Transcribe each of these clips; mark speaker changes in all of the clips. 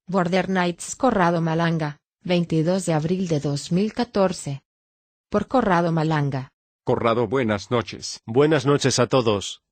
Speaker 1: Border Knights Corrado Malanga, 22 de abril de 2014. Por Corrado Malanga.
Speaker 2: Corrado, buenas noches.
Speaker 3: Buenas noches a todos.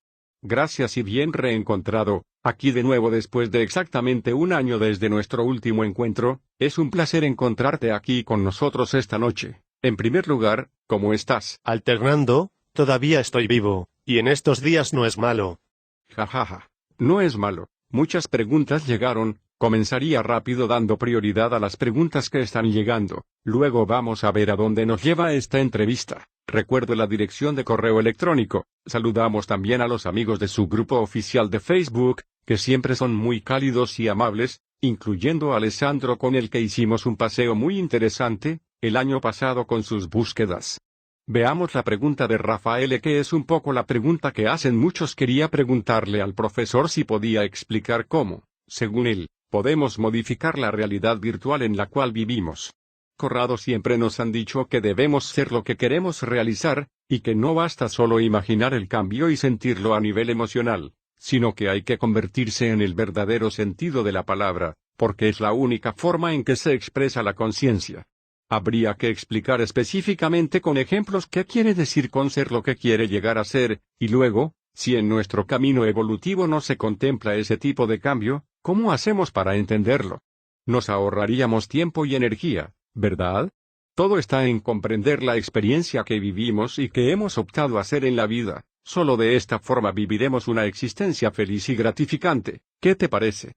Speaker 2: Gracias y bien reencontrado, aquí de nuevo después de exactamente un año desde nuestro último encuentro. Es un placer encontrarte aquí con nosotros esta noche. En primer lugar, ¿cómo estás?
Speaker 3: Alternando, todavía estoy vivo, y en estos días no es malo.
Speaker 2: Jajaja, no es malo. Muchas preguntas llegaron. Comenzaría rápido dando prioridad a las preguntas que están llegando. Luego vamos a ver a dónde nos lleva esta entrevista. Recuerdo la dirección de correo electrónico. Saludamos también a los amigos de su grupo oficial de Facebook, que siempre son muy cálidos y amables, incluyendo a Alessandro, con el que hicimos un paseo muy interesante el año pasado con sus búsquedas. Veamos la pregunta de Rafael, que es un poco la pregunta que hacen muchos. Quería preguntarle al profesor si podía explicar cómo, según él, podemos modificar la realidad virtual en la cual vivimos. Corrado, siempre nos han dicho que debemos ser lo que queremos realizar, y que no basta solo imaginar el cambio y sentirlo a nivel emocional, sino que hay que convertirse en el verdadero sentido de la palabra, porque es la única forma en que se expresa la conciencia. Habría que explicar específicamente con ejemplos qué quiere decir con ser lo que quiere llegar a ser, y luego, si en nuestro camino evolutivo no se contempla ese tipo de cambio, ¿cómo hacemos para entenderlo? Nos ahorraríamos tiempo y energía, ¿verdad? Todo está en comprender la experiencia que vivimos y que hemos optado a hacer en la vida. Solo de esta forma viviremos una existencia feliz y gratificante. ¿Qué te parece?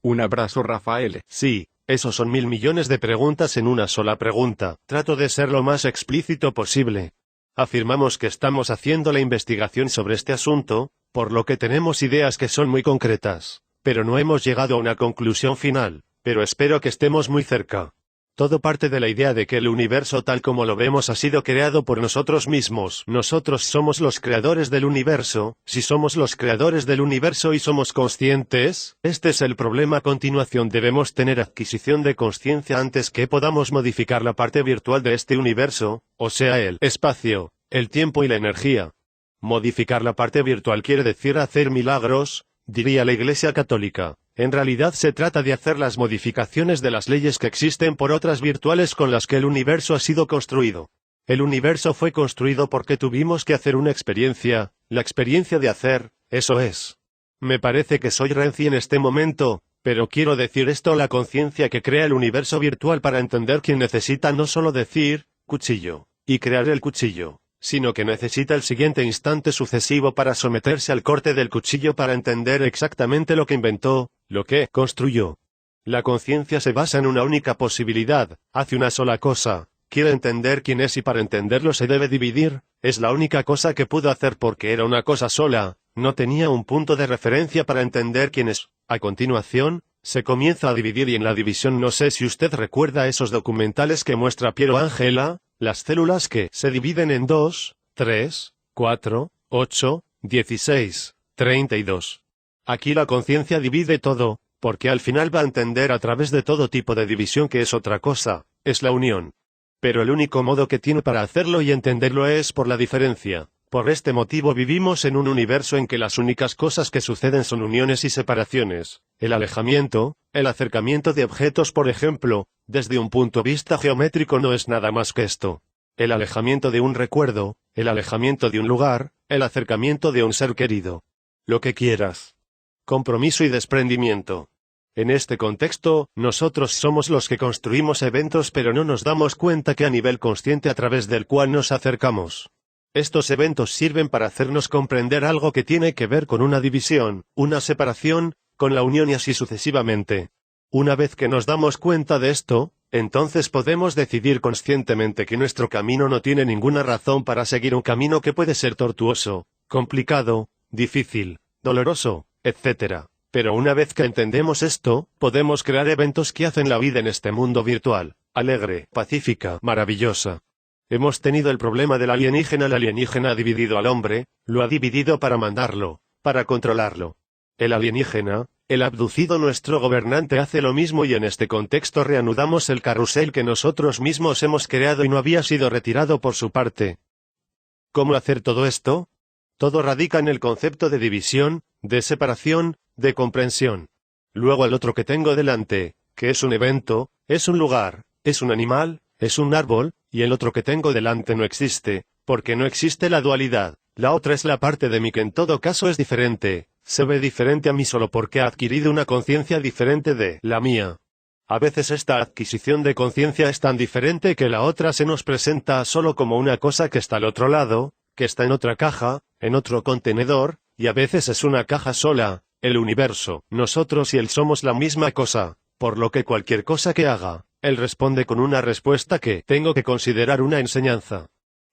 Speaker 2: Un abrazo, Rafael.
Speaker 3: Sí, esos son 1000 millones de preguntas en una sola pregunta. Trato de ser lo más explícito posible. Afirmamos que estamos haciendo la investigación sobre este asunto, por lo que tenemos ideas que son muy concretas, pero no hemos llegado a una conclusión final, pero espero que estemos muy cerca. Todo parte de la idea de que el universo tal como lo vemos ha sido creado por nosotros mismos. Nosotros somos los creadores del universo. Si somos los creadores del universo y somos conscientes, este es el problema. A continuación debemos tener adquisición de conciencia antes que podamos modificar la parte virtual de este universo, o sea el espacio, el tiempo y la energía. Modificar la parte virtual quiere decir hacer milagros, diría la Iglesia Católica. En realidad se trata de hacer las modificaciones de las leyes que existen por otras virtuales con las que el universo ha sido construido. El universo fue construido porque tuvimos que hacer una experiencia, la experiencia de hacer, eso es. Me parece que soy rancio en este momento, pero quiero decir esto: la conciencia que crea el universo virtual para entender que necesita no solo decir, cuchillo, y crear el cuchillo, sino que necesita el siguiente instante sucesivo para someterse al corte del cuchillo para entender exactamente lo que inventó, lo que construyó. La conciencia se basa en una única posibilidad, hace una sola cosa, quiere entender quién es y para entenderlo se debe dividir, es la única cosa que pudo hacer porque era una cosa sola, no tenía un punto de referencia para entender quién es. A continuación, se comienza a dividir y en la división no sé si usted recuerda esos documentales que muestra Piero Angela, las células que se dividen en 2, 3, 4, 8, 16, 32. Aquí la conciencia divide todo, porque al final va a entender a través de todo tipo de división que es otra cosa, es la unión. Pero el único modo que tiene para hacerlo y entenderlo es por la diferencia. Por este motivo vivimos en un universo en que las únicas cosas que suceden son uniones y separaciones. El alejamiento, el acercamiento de objetos, por ejemplo, desde un punto de vista geométrico no es nada más que esto. El alejamiento de un recuerdo, el alejamiento de un lugar, el acercamiento de un ser querido. Lo que quieras. Compromiso y desprendimiento. En este contexto, nosotros somos los que construimos eventos, pero no nos damos cuenta que a nivel consciente a través del cual nos acercamos. Estos eventos sirven para hacernos comprender algo que tiene que ver con una división, una separación, con la unión y así sucesivamente. Una vez que nos damos cuenta de esto, entonces podemos decidir conscientemente que nuestro camino no tiene ninguna razón para seguir un camino que puede ser tortuoso, complicado, difícil, doloroso, etc. Pero una vez que entendemos esto, podemos crear eventos que hacen la vida en este mundo virtual, alegre, pacífica, maravillosa. Hemos tenido el problema del alienígena. El alienígena ha dividido al hombre, lo ha dividido para mandarlo, para controlarlo. El alienígena, el abducido, nuestro gobernante, hace lo mismo y en este contexto reanudamos el carrusel que nosotros mismos hemos creado y no había sido retirado por su parte. ¿Cómo hacer todo esto? Todo radica en el concepto de división, de separación, de comprensión. Luego el otro que tengo delante, que es un evento, es un lugar, es un animal, es un árbol, y el otro que tengo delante no existe, porque no existe la dualidad. La otra es la parte de mí que en todo caso es diferente, se ve diferente a mí solo porque ha adquirido una conciencia diferente de la mía. A veces esta adquisición de conciencia es tan diferente que la otra se nos presenta solo como una cosa que está al otro lado, que está en otra caja, en otro contenedor, y a veces es una caja sola, el universo. Nosotros y él somos la misma cosa, por lo que cualquier cosa que haga, él responde con una respuesta que tengo que considerar una enseñanza.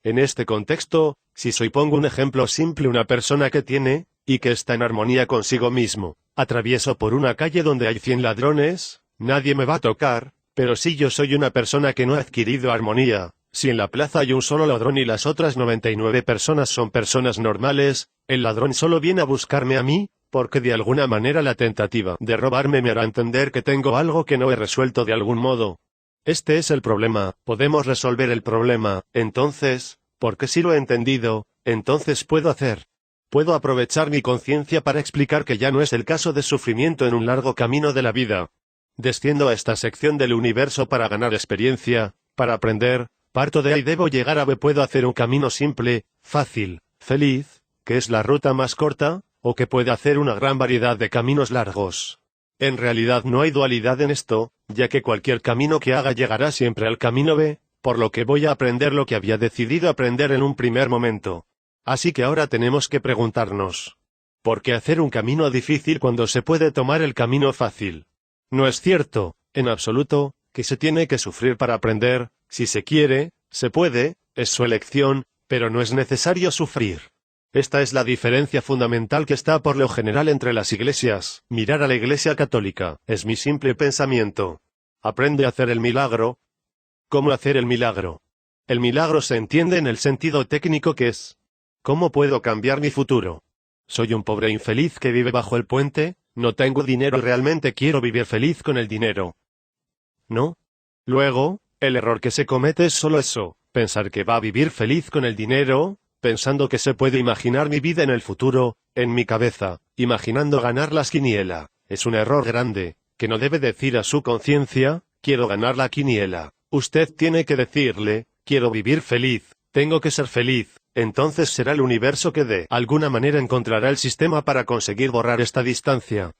Speaker 3: En este contexto, si pongo un ejemplo simple, una persona que tiene, y que está en armonía consigo mismo, atravieso por una calle donde hay 100 ladrones, nadie me va a tocar, pero si yo soy una persona que no ha adquirido armonía, si en la plaza hay un solo ladrón y las otras 99 personas son personas normales, el ladrón solo viene a buscarme a mí, porque de alguna manera la tentativa de robarme me hará entender que tengo algo que no he resuelto de algún modo. Este es el problema, podemos resolver el problema, entonces, porque si lo he entendido, entonces puedo aprovechar mi conciencia para explicar que ya no es el caso de sufrimiento en un largo camino de la vida. Desciendo a esta sección del universo para ganar experiencia, para aprender, parto de ahí, debo llegar a B, puedo hacer un camino simple, fácil, feliz, que es la ruta más corta, o que puede hacer una gran variedad de caminos largos. En realidad no hay dualidad en esto, ya que cualquier camino que haga llegará siempre al camino B, por lo que voy a aprender lo que había decidido aprender en un primer momento. Así que ahora tenemos que preguntarnos, ¿por qué hacer un camino difícil cuando se puede tomar el camino fácil? No es cierto, en absoluto, que se tiene que sufrir para aprender, si se quiere, se puede, es su elección, pero no es necesario sufrir. Esta es la diferencia fundamental que está por lo general entre las iglesias. Mirar a la Iglesia Católica, es mi simple pensamiento. Aprende a hacer el milagro. ¿Cómo hacer el milagro? El milagro se entiende en el sentido técnico que es: ¿cómo puedo cambiar mi futuro? Soy un pobre infeliz que vive bajo el puente, no tengo dinero y realmente quiero vivir feliz con el dinero. ¿No? Luego, el error que se comete es solo eso, pensar que va a vivir feliz con el dinero, pensando que se puede imaginar mi vida en el futuro, en mi cabeza, imaginando ganar las quiniela. Es un error grande, que no debe decir a su conciencia, quiero ganar la quiniela. Usted tiene que decirle, quiero vivir feliz, tengo que ser feliz. Entonces será el universo que de alguna manera encontrará el sistema para conseguir borrar esta distancia.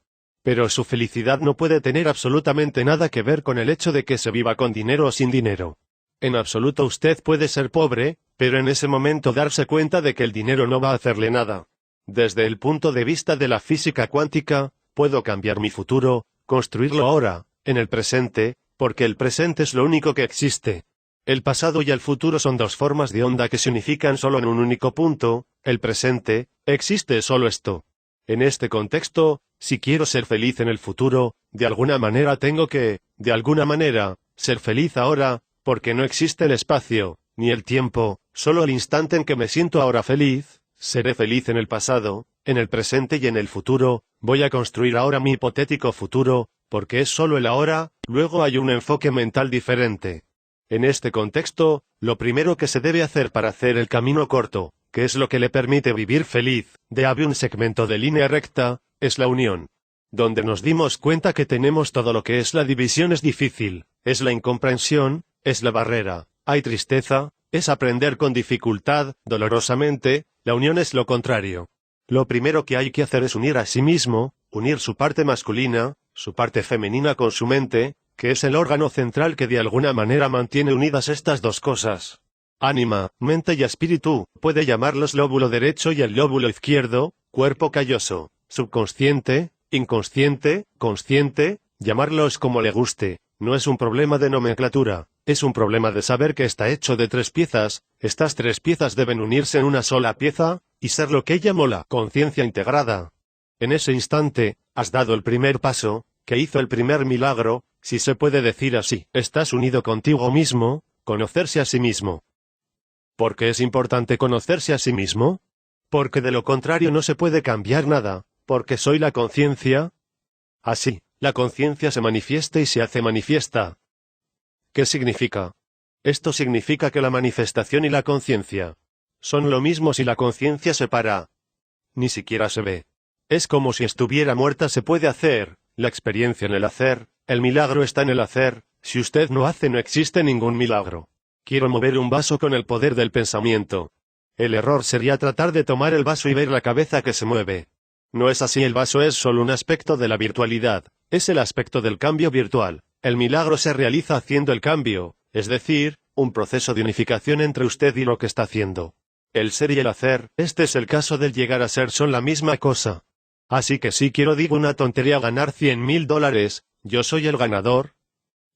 Speaker 3: Pero su felicidad no puede tener absolutamente nada que ver con el hecho de que se viva con dinero o sin dinero. En absoluto usted puede ser pobre, pero en ese momento darse cuenta de que el dinero no va a hacerle nada. Desde el punto de vista de la física cuántica, puedo cambiar mi futuro, construirlo ahora, en el presente, porque el presente es lo único que existe. El pasado y el futuro son dos formas de onda que se unifican solo en un único punto, el presente, existe solo esto. En este contexto, si quiero ser feliz en el futuro, de alguna manera tengo que, de alguna manera, ser feliz ahora, porque no existe el espacio, ni el tiempo, solo el instante en que me siento ahora feliz. Seré feliz en el pasado, en el presente y en el futuro. Voy a construir ahora mi hipotético futuro, porque es solo el ahora. Luego hay un enfoque mental diferente. En este contexto, lo primero que se debe hacer para hacer el camino corto, que es lo que le permite vivir feliz, de un segmento de línea recta, es la unión. Donde nos dimos cuenta que tenemos todo lo que es la división es difícil, es la incomprensión, es la barrera, hay tristeza, es aprender con dificultad, dolorosamente. La unión es lo contrario. Lo primero que hay que hacer es unir a sí mismo, unir su parte masculina, su parte femenina con su mente, que es el órgano central que de alguna manera mantiene unidas estas dos cosas. Ánima, mente y espíritu, puede llamarlos lóbulo derecho y el lóbulo izquierdo, cuerpo calloso, subconsciente, inconsciente, consciente, llamarlos como le guste, no es un problema de nomenclatura. Es un problema de saber que está hecho de 3 piezas, estas 3 piezas deben unirse en una sola pieza, y ser lo que llamo la conciencia integrada. En ese instante, has dado el primer paso, que hizo el primer milagro, si se puede decir así. Estás unido contigo mismo, conocerse a sí mismo. ¿Por qué es importante conocerse a sí mismo? Porque de lo contrario no se puede cambiar nada, porque soy la conciencia. Así, la conciencia se manifiesta y se hace manifiesta. ¿Qué significa? Esto significa que la manifestación y la conciencia son lo mismo si la conciencia se para. Ni siquiera se ve. Es como si estuviera muerta. Se puede hacer, la experiencia en el hacer, El milagro está en el hacer. Si usted no hace, no existe ningún milagro. Quiero mover un vaso con el poder del pensamiento. El error sería tratar de tomar el vaso y ver la cabeza que se mueve. No es así, el vaso es solo un aspecto de la virtualidad, es el aspecto del cambio virtual. El milagro se realiza haciendo el cambio, es decir, un proceso de unificación entre usted y lo que está haciendo. El ser y el hacer, este es el caso del llegar a ser, son la misma cosa. Así que si quiero, digo una tontería, ganar $100.000, yo soy el ganador.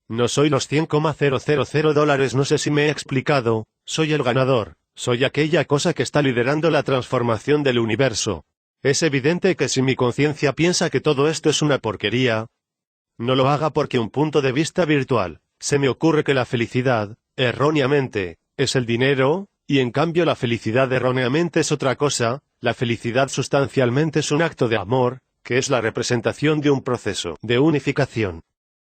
Speaker 3: No soy los $100,000, no sé si me he explicado, soy el ganador, soy aquella cosa que está liderando la transformación del universo. Es evidente que si mi conciencia piensa que todo esto es una porquería, no lo haga porque un punto de vista virtual, se me ocurre que la felicidad, erróneamente, es el dinero, y en cambio la felicidad erróneamente es otra cosa. La felicidad sustancialmente es un acto de amor, que es la representación de un proceso de unificación.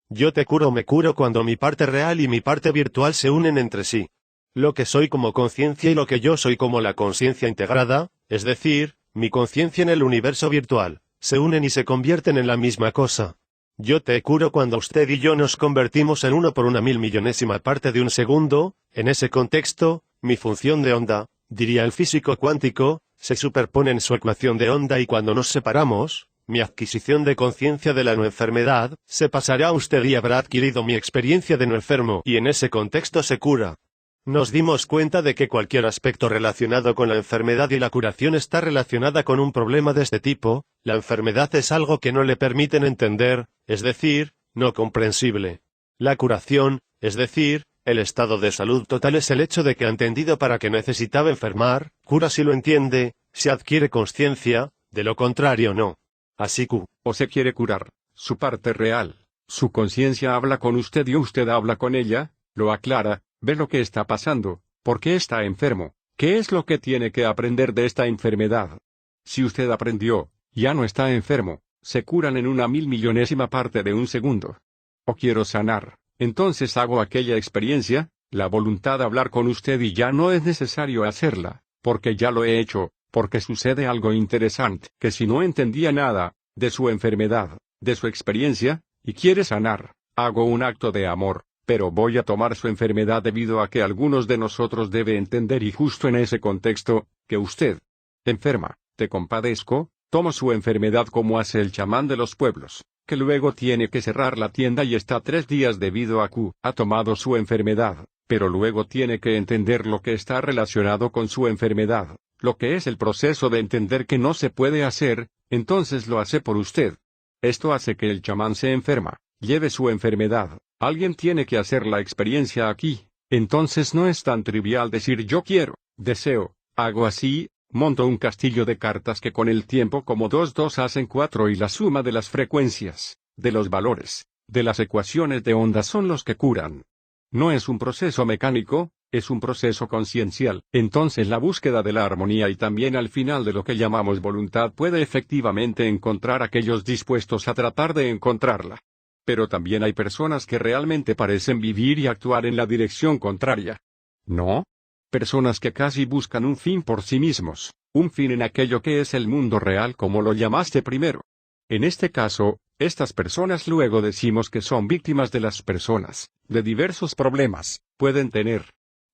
Speaker 3: Yo te curo, me curo cuando mi parte real y mi parte virtual se unen entre sí. Lo que soy como conciencia y lo que yo soy como la conciencia integrada, es decir, mi conciencia en el universo virtual, se unen y se convierten en la misma cosa. Yo te curo cuando usted y yo nos convertimos en uno por una millonesima parte de un segundo. En ese contexto, mi función de onda, diría el físico cuántico, se superpone en su ecuación de onda, y cuando nos separamos, mi adquisición de conciencia de la no enfermedad, se pasará a usted y habrá adquirido mi experiencia de no enfermo, y en ese contexto se cura. Nos dimos cuenta de que cualquier aspecto relacionado con la enfermedad y la curación está relacionada con un problema de este tipo. La enfermedad es algo que no le permiten entender, es decir, no comprensible. La curación, es decir, el estado de salud total, es el hecho de que ha entendido para qué necesitaba enfermar, cura si lo entiende, si adquiere consciencia, de lo contrario no. Así que,
Speaker 2: O se quiere curar, su parte real, su conciencia habla con usted y usted habla con ella, lo aclara, ve lo que está pasando, por qué está enfermo, qué es lo que tiene que aprender de esta enfermedad. Si usted aprendió, ya no está enfermo, se curan en una millonesima parte de un segundo. O quiero sanar, entonces hago aquella experiencia, la voluntad de hablar con usted, y ya no es necesario hacerla, porque ya lo he hecho, porque sucede algo interesante, que si no entendía nada de su enfermedad, de su experiencia, y quiere sanar, hago un acto de amor, pero voy a tomar su enfermedad debido a que algunos de nosotros debe entender, y justo en ese contexto, que usted enferma, te compadezco, tomo su enfermedad como hace el chamán de los pueblos, que luego tiene que cerrar la tienda y está 3 días debido a que ha tomado su enfermedad, pero luego tiene que entender lo que está relacionado con su enfermedad, lo que es el proceso de entender que no se puede hacer, entonces lo hace por usted. Esto hace que el chamán se enferma, lleve su enfermedad, alguien tiene que hacer la experiencia aquí, entonces no es tan trivial decir yo quiero, deseo, hago así, monto un castillo de cartas que con el tiempo como 2 2 hacen 4 y la suma de las frecuencias, de los valores, de las ecuaciones de onda son los que curan. No es un proceso mecánico, es un proceso conciencial. Entonces la búsqueda de la armonía y también al final de lo que llamamos voluntad puede efectivamente encontrar aquellos dispuestos a tratar de encontrarla. Pero también hay personas que realmente parecen vivir y actuar en la dirección contraria. ¿No? Personas que casi buscan un fin por sí mismos, un fin en aquello que es el mundo real como lo llamaste primero. En este caso, estas personas luego decimos que son víctimas de las personas, de diversos problemas, pueden tener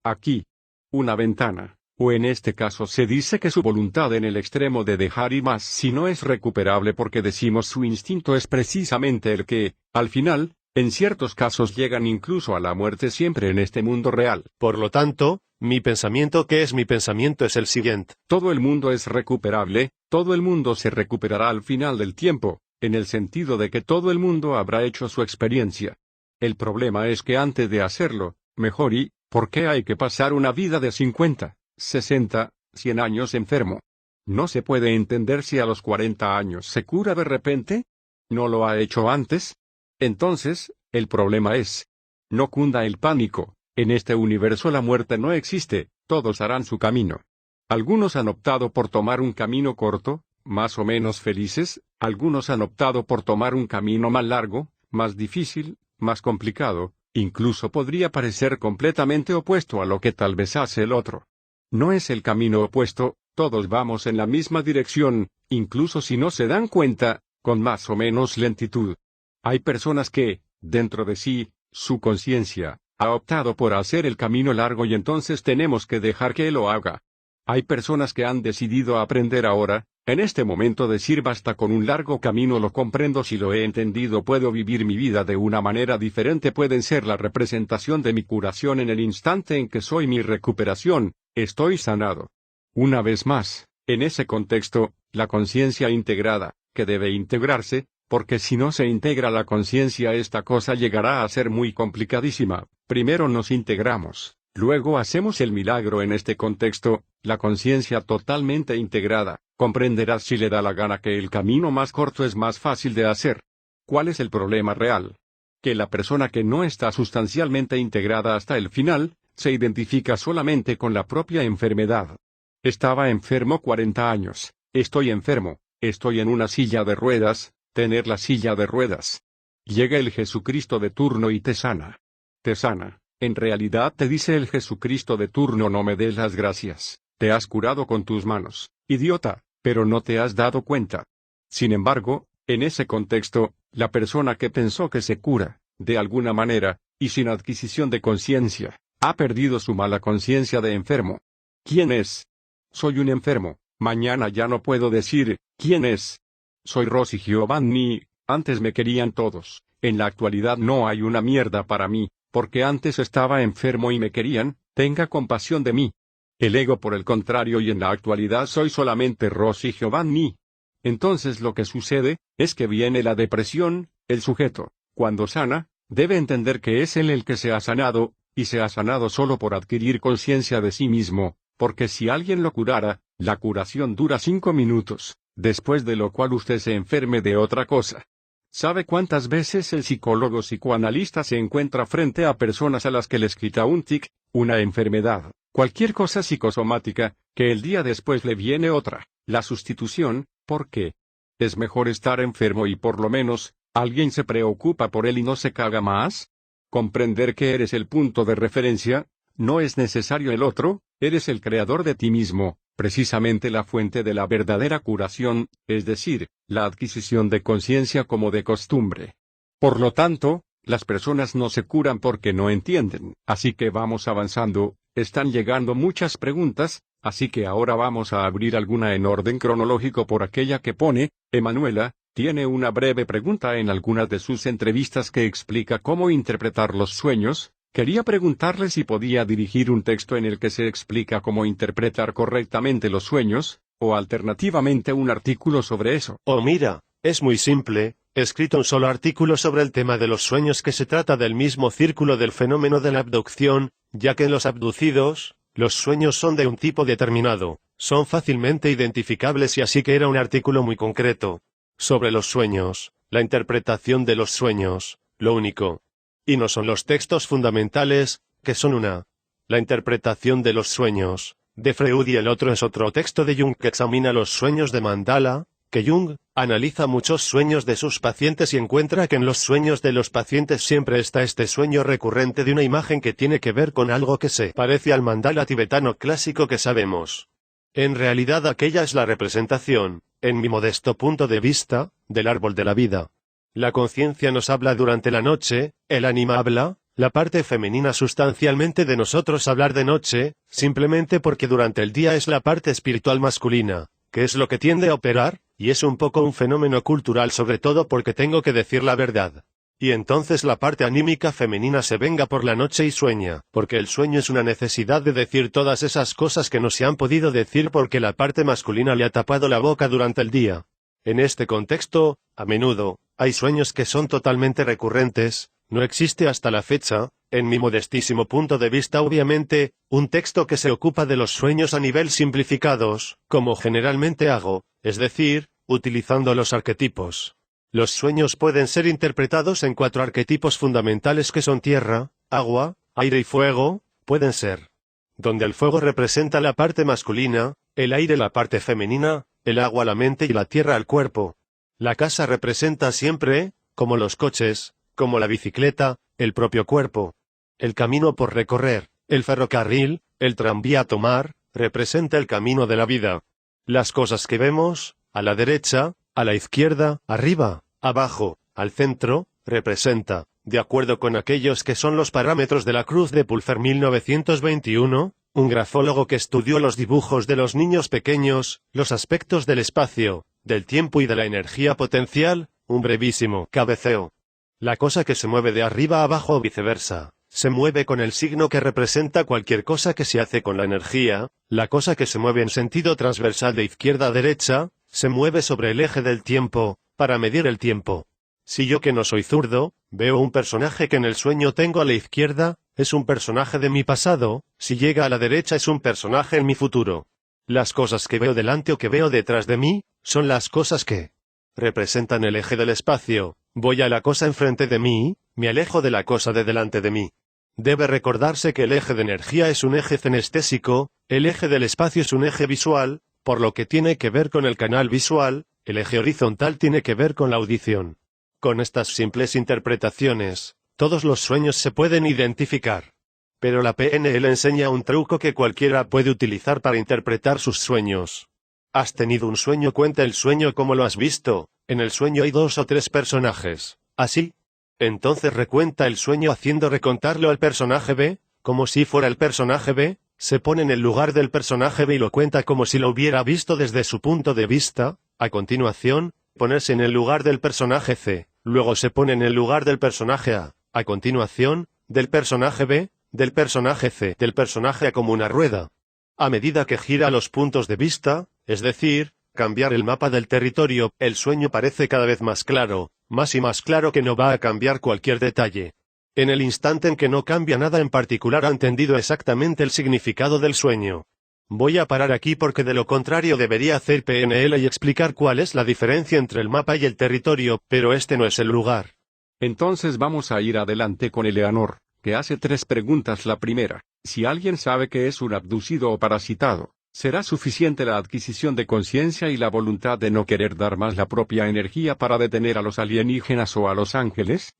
Speaker 2: aquí una ventana, o en este caso se dice que su voluntad en el extremo de dejar y más si no es recuperable porque decimos su instinto es precisamente el que, al final, en ciertos casos llegan incluso a la muerte siempre en este mundo real.
Speaker 3: Por lo tanto, mi pensamiento, ¿qué es mi pensamiento? Es el siguiente.
Speaker 2: Todo el mundo es recuperable, todo el mundo se recuperará al final del tiempo, en el sentido de que todo el mundo habrá hecho su experiencia. El problema es que antes de hacerlo, mejor ¿por qué hay que pasar una vida de 50, 60, 100 años enfermo? ¿No se puede entender si a los 40 años se cura de repente? ¿No lo ha hecho antes? Entonces, el problema es, no cunda el pánico, en este universo la muerte no existe, todos harán su camino. Algunos han optado por tomar un camino corto, más o menos felices, algunos han optado por tomar un camino más largo, más difícil, más complicado, incluso podría parecer completamente opuesto a lo que tal vez hace el otro. No es el camino opuesto, todos vamos en la misma dirección, incluso si no se dan cuenta, con más o menos lentitud. Hay personas que, Dentro de sí, su conciencia ha optado por hacer el camino largo y entonces tenemos que dejar que él lo haga. Hay personas que han decidido aprender ahora, en este momento decir basta con un largo camino, lo comprendo, si lo he entendido puedo vivir mi vida de una manera diferente, pueden ser la representación de mi curación en el instante en que soy mi recuperación, estoy sanado. Una vez más, en ese contexto, la conciencia integrada, que debe integrarse, porque si no se integra la conciencia esta cosa llegará a ser muy complicadísima. Primero nos integramos, luego hacemos el milagro. En este contexto, la conciencia totalmente integrada, comprenderás si le da la gana que el camino más corto es más fácil de hacer. ¿Cuál es el problema real? Que la persona que no está sustancialmente integrada hasta el final, se identifica solamente con la propia enfermedad. Estaba enfermo 40 años, estoy enfermo, estoy en una silla de ruedas, tener la silla de ruedas. Llega el Jesucristo de turno y te sana. Te sana. En realidad te dice el Jesucristo de turno: no me des las gracias, te has curado con tus manos, idiota, pero no te has dado cuenta. Sin embargo, en ese contexto, la persona que pensó que se cura, de alguna manera, y sin adquisición de conciencia, ha perdido su mala conciencia de enfermo. ¿Quién es? Soy un enfermo, mañana ya no puedo decir, ¿quién es? Soy Rosy Giovanni, antes me querían todos, en la actualidad no hay una mierda para mí, porque antes estaba enfermo y me querían, tenga compasión de mí. El ego por el contrario, y en la actualidad soy solamente Rosy Giovanni. Entonces lo que sucede, es que viene la depresión, el sujeto, cuando sana, debe entender que es él el que se ha sanado, y se ha sanado solo por adquirir conciencia de sí mismo, porque si alguien lo curara, la curación dura 5 minutos, después de lo cual usted se enferme de otra cosa. ¿Sabe cuántas veces el psicólogo psicoanalista se encuentra frente a personas a las que les quita un tic, una enfermedad, cualquier cosa psicosomática, que el día después le viene otra, la sustitución? ¿Por qué? ¿Es mejor estar enfermo y por lo menos, alguien se preocupa por él y no se caga más? Comprender que eres el punto de referencia, no es necesario el otro, eres el creador de ti mismo, precisamente la fuente de la verdadera curación, es decir, la adquisición de conciencia como de costumbre. Por lo tanto, las personas no se curan porque no entienden. Así que vamos avanzando, están llegando muchas preguntas, así que ahora vamos a abrir alguna en orden cronológico por aquella que pone, Emanuela, tiene una breve pregunta en algunas de sus entrevistas que explica cómo interpretar los sueños. Quería preguntarle si podía dirigir un texto en el que se explica cómo interpretar correctamente los sueños, o alternativamente un artículo sobre eso.
Speaker 3: Oh, mira, es muy simple, he escrito un solo artículo sobre el tema de los sueños que se trata del mismo círculo del fenómeno de la abducción, ya que en los abducidos, los sueños son de un tipo determinado, son fácilmente identificables y así que era un artículo muy concreto. Sobre los sueños, la interpretación de los sueños, lo único. Y no son los textos fundamentales, que son una. La interpretación de los sueños, de Freud, y el otro es otro texto de Jung que examina los sueños de Mandala, que Jung analiza muchos sueños de sus pacientes y encuentra que en los sueños de los pacientes siempre está este sueño recurrente de una imagen que tiene que ver con algo que se parece al mandala tibetano clásico que sabemos. En realidad aquella es la representación, en mi modesto punto de vista, del árbol de la vida. La conciencia nos habla durante la noche, el ánima habla, la parte femenina sustancialmente de nosotros hablar de noche, simplemente porque durante el día es la parte espiritual masculina, que es lo que tiende a operar, y es un poco un fenómeno cultural sobre todo porque tengo que decir la verdad. Y entonces la parte anímica femenina se venga por la noche y sueña, porque el sueño es una necesidad de decir todas esas cosas que no se han podido decir porque la parte masculina le ha tapado la boca durante el día. En este contexto, a menudo, hay sueños que son totalmente recurrentes, no existe hasta la fecha, en mi modestísimo punto de vista obviamente, un texto que se ocupa de los sueños a nivel simplificados, como generalmente hago, es decir, utilizando los arquetipos. Los sueños pueden ser interpretados en 4 arquetipos fundamentales que son tierra, agua, aire y fuego, pueden ser. Donde el fuego representa la parte masculina, el aire la parte femenina, el agua la mente y la tierra al cuerpo. La casa representa siempre, como los coches, como la bicicleta, el propio cuerpo. El camino por recorrer, el ferrocarril, el tranvía a tomar, representa el camino de la vida. Las cosas que vemos, a la derecha, a la izquierda, arriba, abajo, al centro, representa, De acuerdo con aquellos que son los parámetros de la cruz de Pulfar 1921, un grafólogo que estudió los dibujos de los niños pequeños, los aspectos del espacio, del tiempo y de la energía potencial, un brevísimo cabeceo. La cosa que se mueve de arriba a abajo o viceversa, se mueve con el signo que representa cualquier cosa que se hace con la energía. La cosa que se mueve en sentido transversal de izquierda a derecha, se mueve sobre el eje del tiempo, para medir el tiempo. Si yo, que no soy zurdo, veo un personaje que en el sueño tengo a la izquierda, es un personaje de mi pasado; si llega a la derecha es un personaje en mi futuro. Las cosas que veo delante o que veo detrás de mí, son las cosas que representan el eje del espacio. Voy a la cosa enfrente de mí, me alejo de la cosa de delante de mí. Debe recordarse que el eje de energía es un eje cinestésico, el eje del espacio es un eje visual, por lo que tiene que ver con el canal visual; el eje horizontal tiene que ver con la audición. Con estas simples interpretaciones, todos los sueños se pueden identificar. Pero la PNL enseña un truco que cualquiera puede utilizar para interpretar sus sueños. ¿Has tenido un sueño? Cuenta el sueño como lo has visto. En el sueño hay 2 o 3 personajes. ¿Así? Entonces recuenta el sueño haciendo recontarlo al personaje B, como si fuera el personaje B, se pone en el lugar del personaje B y lo cuenta como si lo hubiera visto desde su punto de vista. A continuación, ponerse en el lugar del personaje C, luego se pone en el lugar del personaje A continuación, del personaje B, del personaje C, del personaje A, como una rueda. A medida que gira los puntos de vista, es decir, cambiar el mapa del territorio, el sueño parece cada vez más claro, más y más claro que no va a cambiar cualquier detalle. En el instante en que no cambia nada en particular, ha entendido exactamente el significado del sueño. Voy a parar aquí porque de lo contrario debería hacer PNL y explicar cuál es la diferencia entre el mapa y el territorio, pero este no es el lugar.
Speaker 2: Entonces vamos a ir adelante con Eleanor, que hace 3 preguntas. La primera: si alguien sabe que es un abducido o parasitado, ¿será suficiente la adquisición de conciencia y la voluntad de no querer dar más la propia energía para detener a los alienígenas o a los ángeles?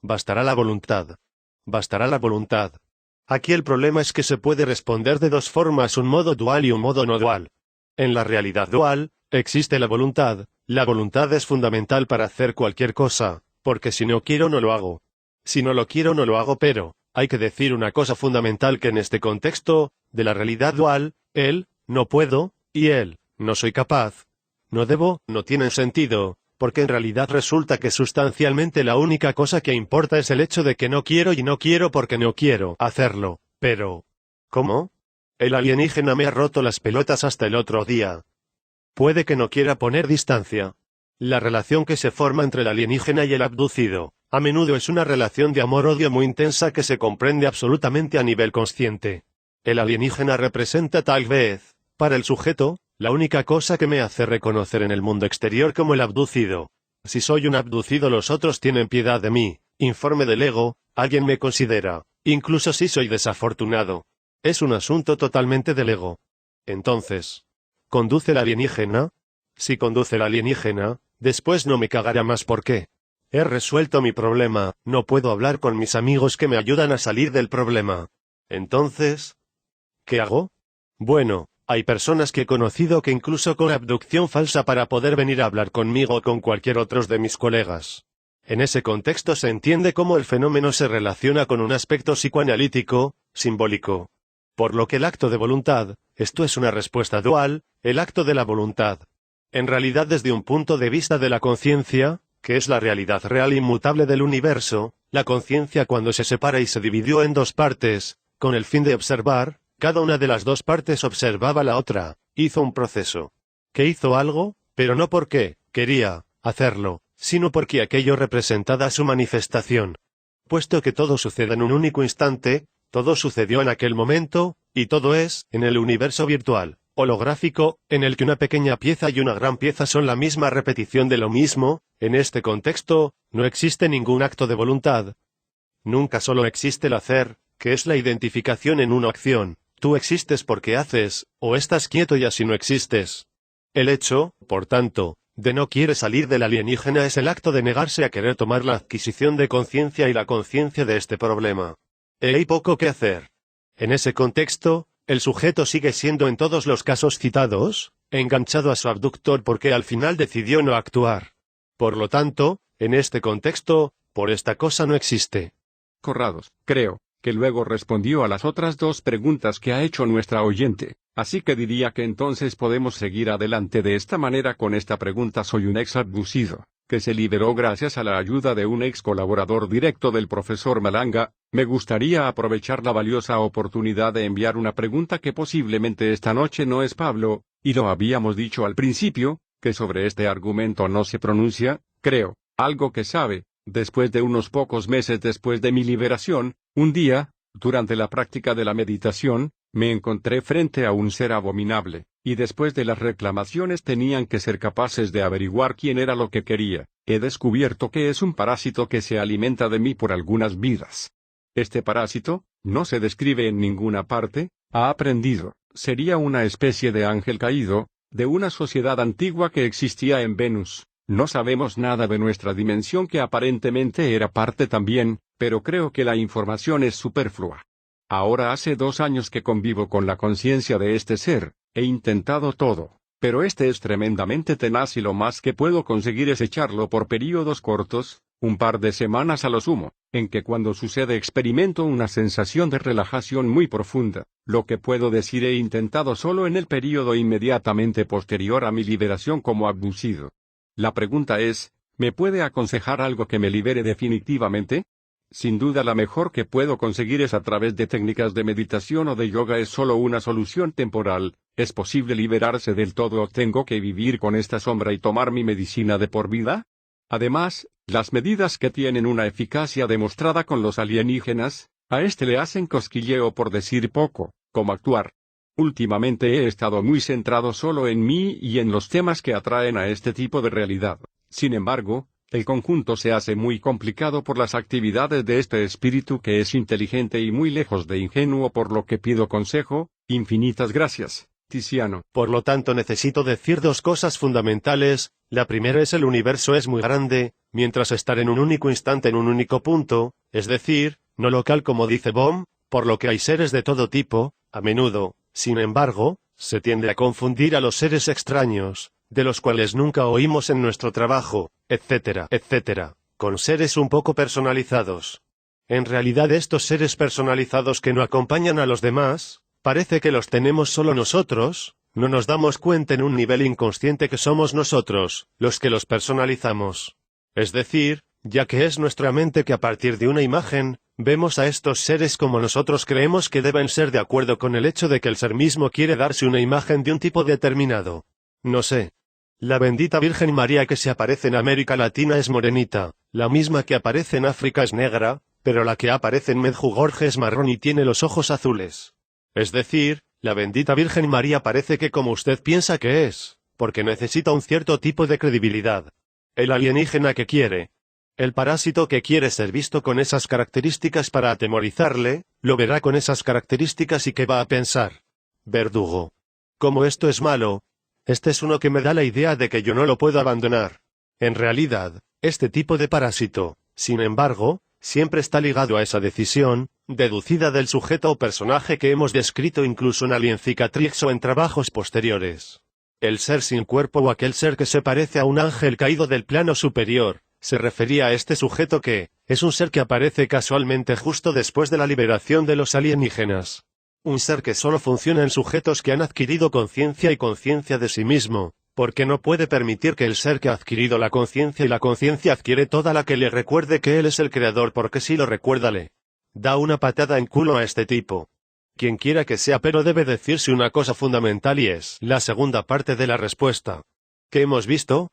Speaker 3: Bastará la voluntad. Bastará la voluntad. Aquí el problema es que se puede responder de 2 formas, un modo dual y un modo no dual. En la realidad dual, existe la voluntad. La voluntad es fundamental para hacer cualquier cosa, porque si no quiero no lo hago. Si no lo quiero no lo hago, pero hay que decir una cosa fundamental, que en este contexto de la realidad dual, el no puedo y el no soy capaz, no debo, no tienen sentido, porque en realidad resulta que sustancialmente la única cosa que importa es el hecho de que no quiero, y no quiero porque no quiero hacerlo. Pero ¿cómo? El alienígena me ha roto las pelotas hasta el otro día. Puede que no quiera poner distancia. La relación que se forma entre el alienígena y el abducido, a menudo es una relación de amor-odio muy intensa que se comprende absolutamente a nivel consciente. El alienígena representa, tal vez, para el sujeto, la única cosa que me hace reconocer en el mundo exterior como el abducido. Si soy un abducido, los otros tienen piedad de mí. Informe del ego, alguien me considera, incluso si soy desafortunado. Es un asunto totalmente del ego. Entonces, ¿conduce el alienígena? Si conduce el alienígena, después no me cagará más porque he resuelto mi problema, no puedo hablar con mis amigos que me ayudan a salir del problema. Entonces, ¿qué hago? Bueno, hay personas que he conocido que incluso con abducción falsa para poder venir a hablar conmigo o con cualquier otro de mis colegas. En ese contexto se entiende cómo el fenómeno se relaciona con un aspecto psicoanalítico, simbólico. Por lo que el acto de voluntad, esto es una respuesta dual, el acto de la voluntad. En realidad, desde un punto de vista de la conciencia, que es la realidad real e inmutable del universo, la conciencia, cuando se separa y se dividió en 2 partes, con el fin de observar, cada una de las 2 partes observaba la otra, hizo un proceso. Que hizo algo, pero no porque quería hacerlo, sino porque aquello representaba su manifestación. Puesto que todo sucede en un único instante, todo sucedió en aquel momento, y todo es, en el universo virtual, holográfico, en el que una pequeña pieza y una gran pieza son la misma repetición de lo mismo. En este contexto, no existe ningún acto de voluntad. Nunca solo existe el hacer, que es la identificación en una acción. Tú existes porque haces, o estás quieto y así no existes. El hecho, por tanto, de no quiere salir del alienígena es el acto de negarse a querer tomar la adquisición de conciencia y la conciencia de este problema. Hay poco que hacer. En ese contexto, el sujeto sigue siendo en todos los casos citados, enganchado a su abductor porque al final decidió no actuar. Por lo tanto, en este contexto, Por esta cosa no existe.
Speaker 2: Corrados, creo, que luego respondió a las otras dos preguntas que ha hecho nuestra oyente, así que diría que entonces podemos seguir adelante de esta manera con esta pregunta. Soy un ex abducido, que se liberó gracias a la ayuda de un ex colaborador directo del profesor Malanga. Me gustaría aprovechar la valiosa oportunidad de enviar una pregunta que posiblemente esta noche no es Pablo, y lo habíamos dicho al principio, que sobre este argumento no se pronuncia, creo, algo que sabe. Después de unos pocos meses después de mi liberación, un día, durante la práctica de la meditación, me encontré frente a un ser abominable, y después de las reclamaciones tenían que ser capaces de averiguar quién era lo que quería. He descubierto que es un parásito que se alimenta de mí por algunas vidas. Este parásito, no se describe en ninguna parte, ha aprendido, sería una especie de ángel caído, de una sociedad antigua que existía en Venus. No sabemos nada de nuestra dimensión, que aparentemente era parte también, pero creo que la información es superflua. Ahora hace 2 años que convivo con la conciencia de este ser, he intentado todo, pero este es tremendamente tenaz y lo más que puedo conseguir es echarlo por períodos cortos, un par de semanas a lo sumo, en que cuando sucede experimento una sensación de relajación muy profunda. Lo que puedo decir he intentado solo en el período inmediatamente posterior a mi liberación como abducido. La pregunta es, ¿me puede aconsejar algo que me libere definitivamente? Sin duda la mejor que puedo conseguir es a través de técnicas de meditación o de yoga. Es solo una solución temporal. ¿Es posible liberarse del todo o tengo que vivir con esta sombra y tomar mi medicina de por vida? Además, las medidas que tienen una eficacia demostrada con los alienígenas, a este le hacen cosquilleo por decir poco, ¿cómo actuar? Últimamente he estado muy centrado solo en mí y en los temas que atraen a este tipo de realidad. Sin embargo, el conjunto se hace muy complicado por las actividades de este espíritu que es inteligente y muy lejos de ingenuo, por lo que pido consejo. Infinitas gracias, Tiziano.
Speaker 3: Por lo tanto necesito decir 2 cosas fundamentales. La primera es: el universo es muy grande, mientras estar en un único instante en un único punto, es decir, no local como dice Bohm, por lo que hay seres de todo tipo, a menudo. Sin embargo, se tiende a confundir a los seres extraños, de los cuales nunca oímos en nuestro trabajo, etcétera, etcétera, con seres un poco personalizados. En realidad estos seres personalizados que no acompañan a los demás, parece que los tenemos solo nosotros. No nos damos cuenta en un nivel inconsciente que somos nosotros, los que los personalizamos. Es decir, ya que es nuestra mente que a partir de una imagen, vemos a estos seres como nosotros creemos que deben ser, de acuerdo con el hecho de que el ser mismo quiere darse una imagen de un tipo determinado. No sé. La bendita Virgen María que se aparece en América Latina es morenita, la misma que aparece en África es negra, pero la que aparece en Medjugorje es marrón y tiene los ojos azules. Es decir, la bendita Virgen María parece que como usted piensa que es, porque necesita un cierto tipo de credibilidad. El alienígena que quiere, el parásito que quiere ser visto con esas características para atemorizarle, lo verá con esas características y ¿qué va a pensar? Verdugo. Como esto es malo, este es uno que me da la idea de que yo no lo puedo abandonar. En realidad, este tipo de parásito, sin embargo, siempre está ligado a esa decisión, deducida del sujeto o personaje que hemos descrito incluso en Alien Cicatrix o en trabajos posteriores. El ser sin cuerpo o aquel ser que se parece a un ángel caído del plano superior, se refería a este sujeto que, es un ser que aparece casualmente justo después de la liberación de los alienígenas. Un ser que solo funciona en sujetos que han adquirido conciencia y conciencia de sí mismo, porque no puede permitir que el ser que ha adquirido la conciencia y la conciencia adquiere toda la que le recuerde que él es el creador, porque si lo recuerda le da una patada en culo a este tipo. Quien quiera que sea, pero debe decirse una cosa fundamental y es la segunda parte de la respuesta. ¿Qué hemos visto?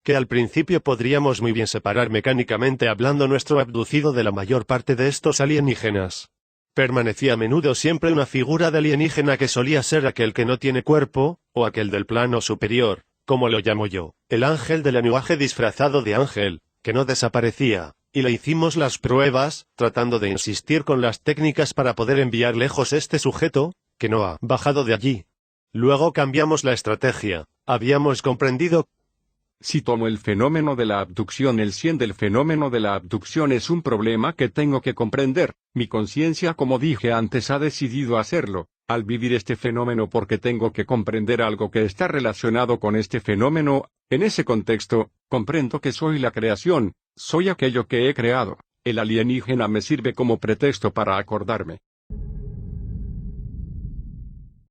Speaker 3: Que al principio podríamos muy bien separar mecánicamente hablando nuestro abducido de la mayor parte de estos alienígenas. Permanecía a menudo siempre una figura de alienígena que solía ser aquel que no tiene cuerpo, o aquel del plano superior, como lo llamo yo, el ángel del lenguaje disfrazado de ángel, que no desaparecía, y le hicimos las pruebas, tratando de insistir con las técnicas para poder enviar lejos este sujeto, que no ha bajado de allí. Luego cambiamos la estrategia, habíamos comprendido.
Speaker 2: Si tomo el fenómeno de la abducción, el 100 del fenómeno de la abducción es un problema que tengo que comprender. Mi conciencia, como dije antes, ha decidido hacerlo, al vivir este fenómeno, porque tengo que comprender algo que está relacionado con este fenómeno. En ese contexto, comprendo que soy la creación, Soy aquello que he creado. El alienígena me sirve como pretexto para acordarme.